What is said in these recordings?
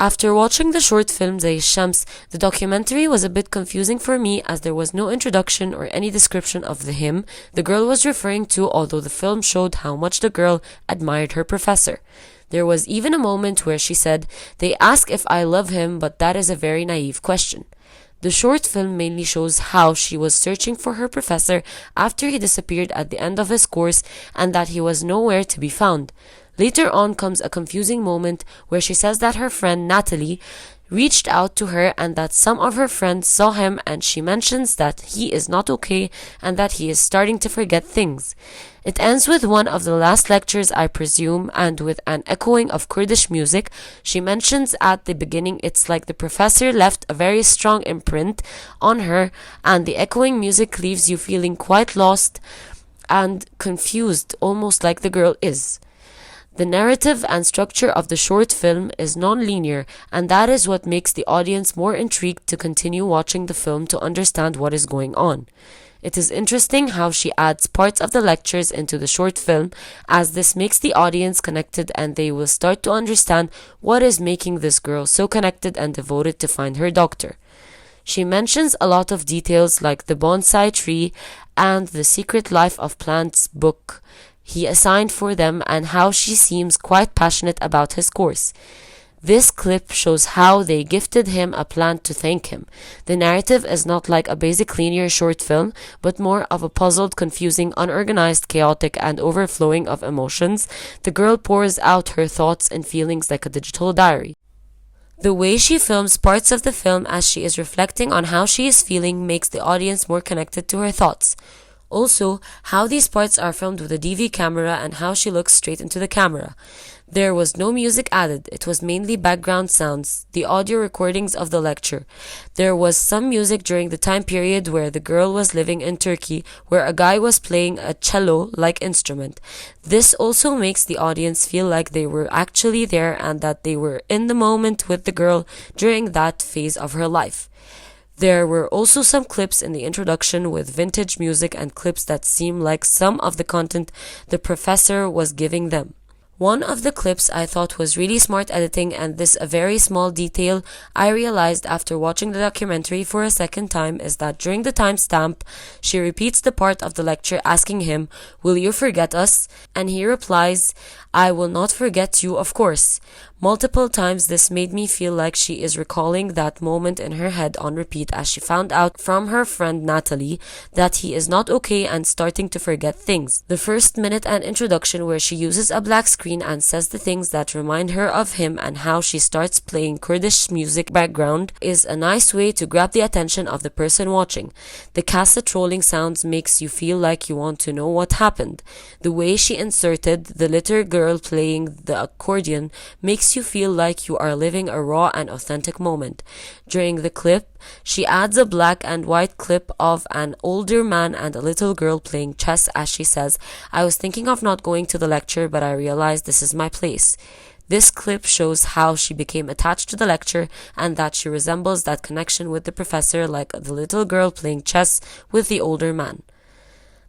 After watching the short film Zay Shams, the documentary was a bit confusing for me as there was no introduction or any description of the him the girl was referring to, although the film showed how much the girl admired her professor. There was even a moment where she said, "They ask if I love him, but that is a very naive question." The short film mainly shows how she was searching for her professor after he disappeared at the end of his course and that he was nowhere to be found. Later on comes a confusing moment where she says that her friend Natalie reached out to her and that some of her friends saw him, and she mentions that he is not okay and that he is starting to forget things. It ends with one of the last lectures, I presume, and with an echoing of Kurdish music. She mentions at the beginning it's like the professor left a very strong imprint on her, and the echoing music leaves you feeling quite lost and confused, almost like the girl is. The narrative and structure of the short film is non-linear, and that is what makes the audience more intrigued to continue watching the film to understand what is going on. It is interesting how she adds parts of the lectures into the short film, as this makes the audience connected and they will start to understand what is making this girl so connected and devoted to find her doctor. She mentions a lot of details like the bonsai tree and the Secret Life of Plants book he assigned for them, and how she seems quite passionate about his course. This clip shows how they gifted him a plant to thank him. The narrative is not like a basic linear short film, but more of a puzzled, confusing, unorganized, chaotic, and overflowing of emotions. The girl pours out her thoughts and feelings like a digital diary. The way she films parts of the film as she is reflecting on how she is feeling makes the audience more connected to her thoughts. Also, how these parts are filmed with a DV camera and how she looks straight into the camera. There was no music added, it was mainly background sounds, the audio recordings of the lecture. There was some music during the time period where the girl was living in Turkey, where a guy was playing a cello-like instrument. This also makes the audience feel like they were actually there and that they were in the moment with the girl during that phase of her life. There were also some clips in the introduction with vintage music and clips that seem like some of the content the professor was giving them. One of the clips I thought was really smart editing, and this a very small detail I realized after watching the documentary for a second time is that during the timestamp, she repeats the part of the lecture asking him, "Will you forget us?" And he replies, "I will not forget you, of course." Multiple times this made me feel like she is recalling that moment in her head on repeat as she found out from her friend Natalie that he is not okay and starting to forget things. The first minute and introduction where she uses a black screen and says the things that remind her of him and how she starts playing Kurdish music background is a nice way to grab the attention of the person watching. The cassette rolling sounds makes you feel like you want to know what happened. The way she inserted the little girl playing the accordion makes you feel like you are living a raw and authentic moment. During the clip, she adds a black and white clip of an older man and a little girl playing chess as she says, "I was thinking of not going to the lecture, but I realized this is my place." This clip shows how she became attached to the lecture and that she resembles that connection with the professor like the little girl playing chess with the older man.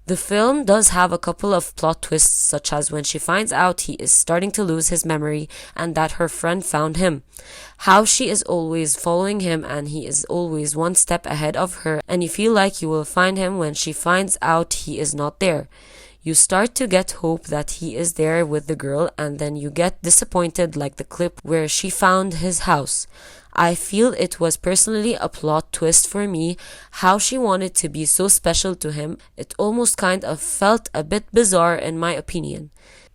The film does have a couple of plot twists, such as when she finds out he is starting to lose his memory and that her friend found him. How she is always following him and he is always one step ahead of her, and you feel like you will find him when she finds out he is not there. You start to get hope that he is there with the girl, and then you get disappointed like the clip where she found his house. I feel it was personally a plot twist for me, how she wanted to be so special to him. It almost kind of felt a bit bizarre in my opinion.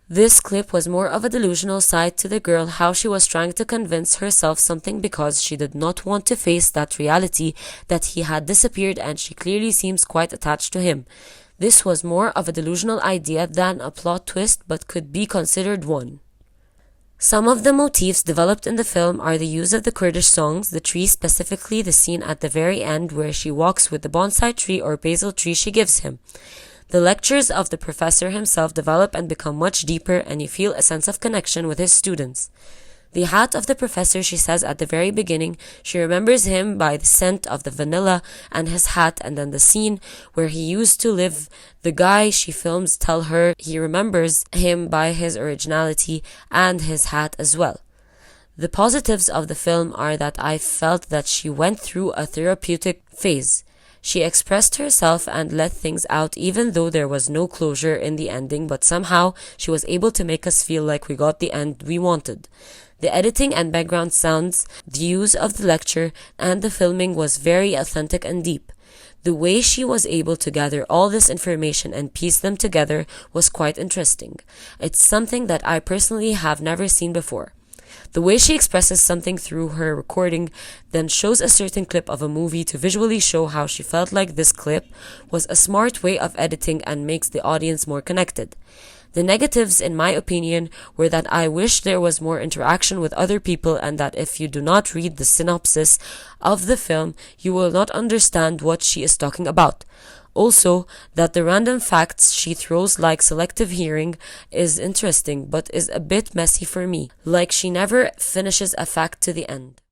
This clip was more of a delusional side to the girl, how she was trying to convince herself something because she did not want to face that reality that he had disappeared, and she clearly seems quite attached to him. This was more of a delusional idea than a plot twist, but could be considered one. Some of the motifs developed in the film are the use of the Kurdish songs, the tree, specifically the scene at the very end where she walks with the bonsai tree or basil tree she gives him. The lectures of the professor himself develop and become much deeper, and you feel a sense of connection with his students. The hat of the professor, she says at the very beginning, she remembers him by the scent of the vanilla and his hat, and then the scene where he used to live, the guy she films tell her he remembers him by his originality and his hat as well. The positives of the film are that I felt that she went through a therapeutic phase. She expressed herself and let things out even though there was no closure in the ending, but somehow she was able to make us feel like we got the end we wanted. The editing and background sounds, the use of the lecture, and the filming was very authentic and deep. The way she was able to gather all this information and piece them together was quite interesting. It's something that I personally have never seen before. The way she expresses something through her recording, then shows a certain clip of a movie to visually show how she felt like this clip, was a smart way of editing and makes the audience more connected. The negatives, in my opinion, were that I wish there was more interaction with other people and that if you do not read the synopsis of the film, you will not understand what she is talking about. Also, that the random facts she throws like selective hearing is interesting but is a bit messy for me, like she never finishes a fact to the end.